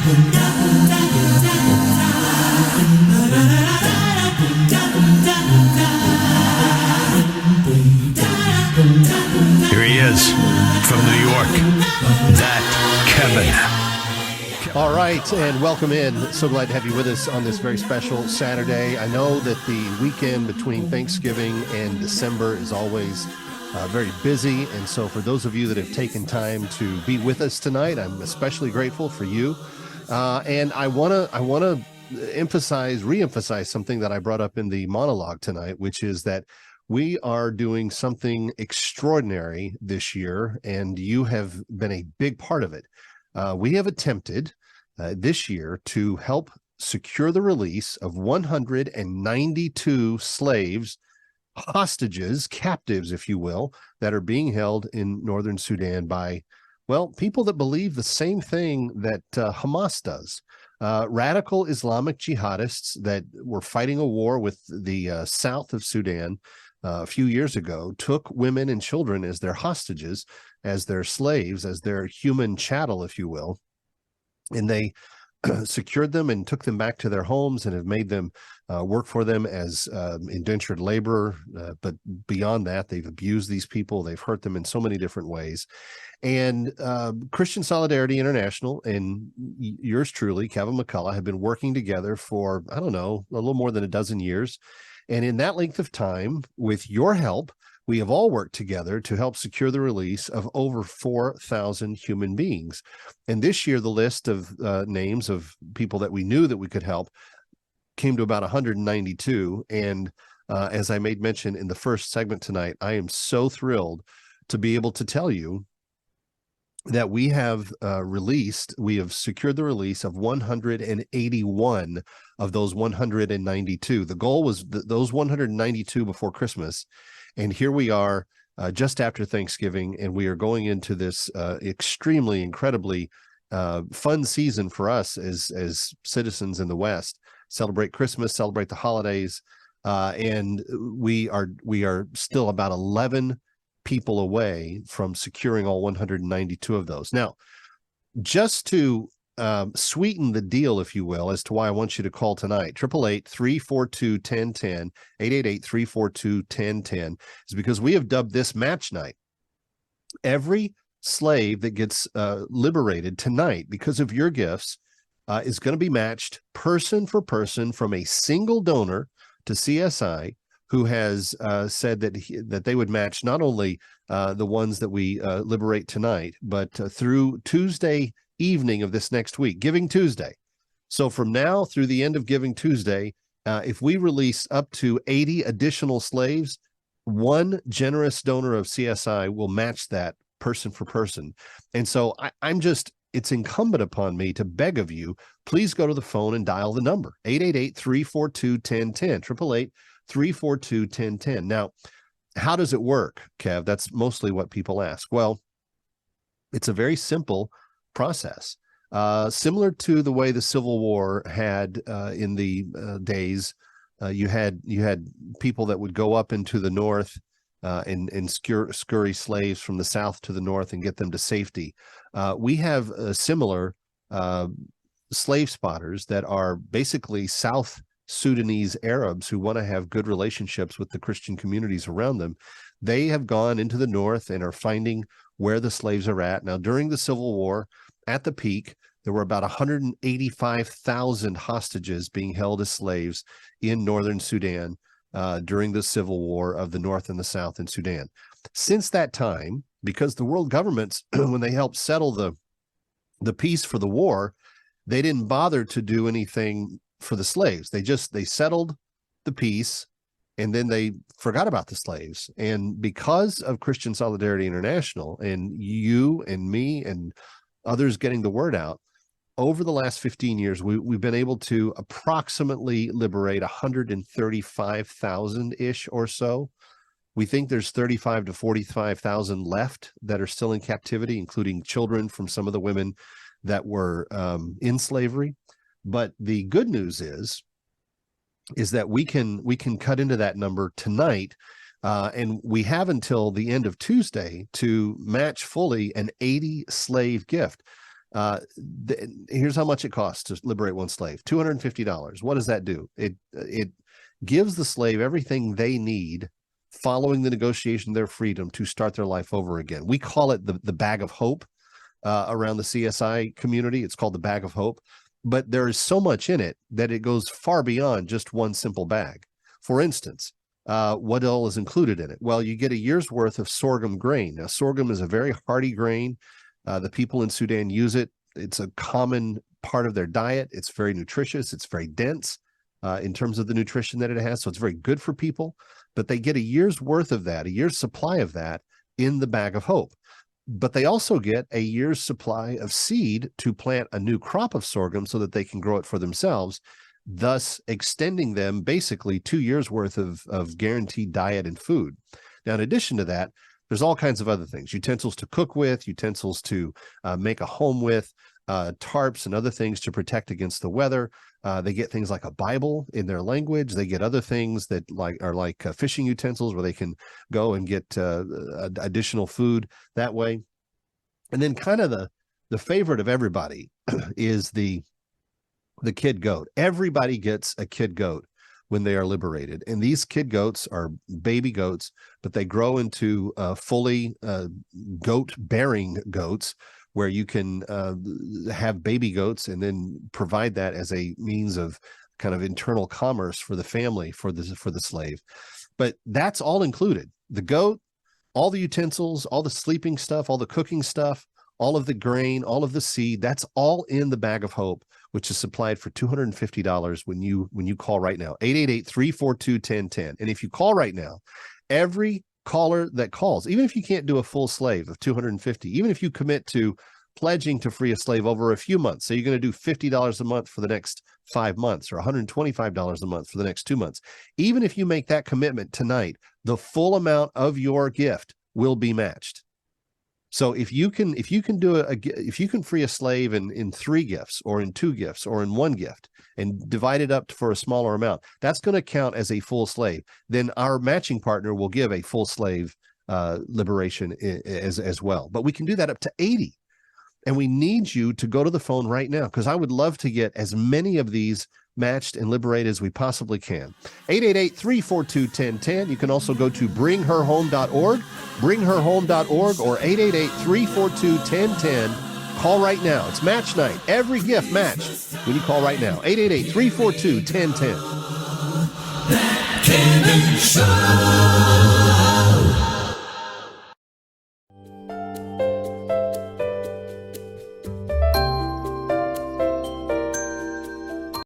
Here he is from New York, that Kevin. All right, and welcome in. So glad to have you with us on this very special Saturday. I know that the weekend between Thanksgiving and December is always very busy, and so for those of you that have taken time to be with us tonight, I'm especially grateful for you. And I want to reemphasize something that I brought up in the monologue tonight, which is that we are doing something extraordinary this year, and you have been a big part of it. We have attempted this year to help secure the release of 192 slaves, hostages, captives, if you will, that are being held in northern Sudan by, well, people that believe the same thing that Hamas does. Radical Islamic jihadists that were fighting a war with the south of Sudan a few years ago took women and children as their hostages, as their slaves, as their human chattel, if you will. And they secured them and took them back to their homes and have made them work for them as indentured labor. But beyond that, they've abused these people. They've hurt them in so many different ways. And Christian Solidarity International and yours truly, Kevin McCullough, have been working together for, I don't know, a little more than a dozen years. And in that length of time, with your help, we have all worked together to help secure the release of over 4,000 human beings. And this year, the list of names of people that we knew that we could help came to about 192. And as I made mention in the first segment tonight, I am so thrilled to be able to tell you that we have secured the release of 181 of those 192. The goal was those 192 before Christmas. And here we are just after Thanksgiving, and we are going into this extremely, incredibly fun season for us as citizens in the West. Celebrate Christmas, celebrate the holidays, and we are still about 11 people away from securing all 192 of those. Now, just to sweeten the deal, if you will, as to why I want you to call tonight, 888-342-1010, 888-342-1010, is because we have dubbed this match night. Every slave that gets liberated tonight because of your gifts is going to be matched person for person from a single donor to CSI, who has said that they would match not only the ones that we liberate tonight, but through Tuesday evening of this next week, Giving Tuesday. So from now through the end of Giving Tuesday, if we release up to 80 additional slaves, one generous donor of CSI will match that person for person. And so it's incumbent upon me to beg of you, please go to the phone and dial the number, 888-342-1010, 888-342-1010. Now, how does it work, Kev? That's mostly what people ask. Well, it's a very simple process, similar to the way the Civil War had in the days. You had people that would go up into the north and scurry slaves from the south to the north and get them to safety. We have similar slave spotters that are basically South Sudanese Arabs who want to have good relationships with the Christian communities around them. They have gone into the north and are finding where the slaves are at. Now, during the Civil War, at the peak, there were about 185,000 hostages being held as slaves in northern Sudan during the Civil War of the North and the South in Sudan. Since that time, because the world governments, when they helped settle the peace for the war, they didn't bother to do anything for the slaves. They settled the peace, and then they forgot about the slaves. And because of Christian Solidarity International and you and me and others getting the word out, over the last 15 years, we've been able to approximately liberate 135,000-ish or so. We think there's 35 to 45,000 left that are still in captivity, including children from some of the women that were in slavery. But the good news is that we can cut into that number tonight, and we have until the end of Tuesday to match fully an 80 slave gift. Here's how much it costs to liberate one slave: $250. What does that do? It gives the slave everything they need following the negotiation of their freedom to start their life over again. We call it the bag of hope around the CSI community. It's called the bag of hope, but there is so much in it that it goes far beyond just one simple bag. For instance, what all is included in it? Well, you get a year's worth of sorghum grain. Now, sorghum is a very hardy grain. The people in Sudan use it. It's a common part of their diet. It's very nutritious. It's very dense in terms of the nutrition that it has. So it's very good for people, but they get a year's worth of that, a year's supply of that in the bag of hope. But they also get a year's supply of seed to plant a new crop of sorghum so that they can grow it for themselves, thus extending them basically 2 years worth of guaranteed diet and food. Now, in addition to that, there's all kinds of other things: utensils to cook with, utensils to make a home with, tarps and other things to protect against the weather. They get things like a Bible in their language. They get other things that are like fishing utensils where they can go and get additional food that way. And then kind of the favorite of everybody is the kid goat. Everybody gets a kid goat when they are liberated. And these kid goats are baby goats, but they grow into fully goat-bearing goats, where you can have baby goats and then provide that as a means of kind of internal commerce for the family, for the slave. But that's all included: the goat, all the utensils, all the sleeping stuff, all the cooking stuff, all of the grain, all of the seed. That's all in the bag of hope, which is supplied for $250 when you call right now, 888-342-1010. And if you call right now, every caller that calls, even if you can't do a full slave of 250, even if you commit to pledging to free a slave over a few months, so you're going to do $50 a month for the next 5 months or $125 a month for the next 2 months, even if you make that commitment tonight, the full amount of your gift will be matched. So if you can free a slave in 3 gifts or in 2 gifts or in 1 gift and divide it up for a smaller amount, that's going to count as a full slave. Then our matching partner will give a full slave liberation as well. But we can do that up to 80. And we need you to go to the phone right now, because I would love to get as many of these matched and liberated as we possibly can. 888-342-1010. You can also go to bringherhome.org, bringherhome.org, or 888-342-1010. Call right now. It's match night. Every gift matched when you call right now. 888-342-1010. That Kevin Show.